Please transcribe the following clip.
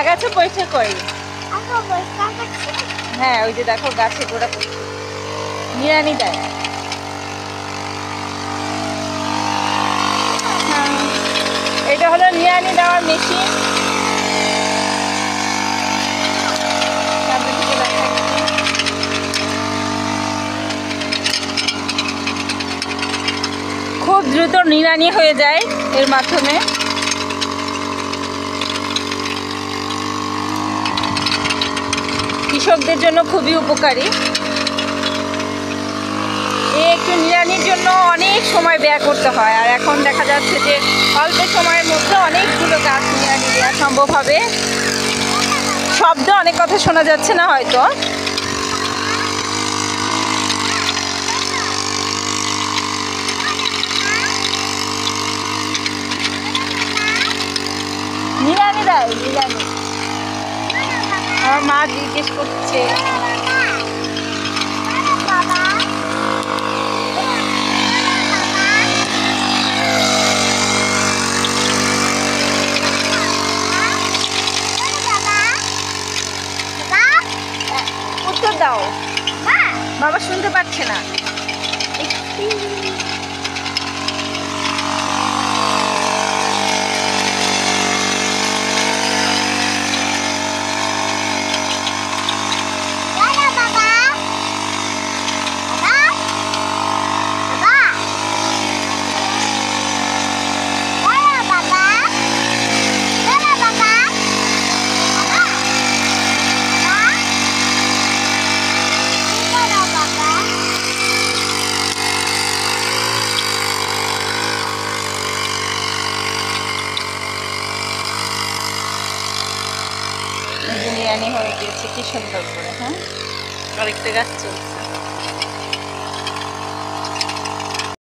আগাছা পরিষ্কার করি। হ্যাঁ, ওই যে দেখো গাছে গোড়া পরিষ্কার নিড়ানি দেয়। এটা হলো নিড়ানি দেওয়ার মেশিন। সামনে থেকে দেখা খুব দ্রুত নিড়ানি হয়ে যায় এর মাধ্যমে। কৃষকদের জন্য খুবই উপকারী। একটু নিড়ানির জন্য অনেক সময় ব্যয় করতে হয়, আর এখন দেখা যাচ্ছে যে অল্প সময়ের মধ্যে অনেকগুলো গাছ নিড়ানি দেওয়া সম্ভব হবে। শব্দ অনেক কথা শোনা যাচ্ছে না হয়তো। নিড়ানি দেয়, নিড়ানি। আমার মা জিজ্ঞেস করছে। উত্তর দাও। বাবা শুনতে পাচ্ছে না। নিড়ানি হয়ে গিয়েছে কি সুন্দর করে। হ্যাঁ, আরেকটা গাছ চলছে।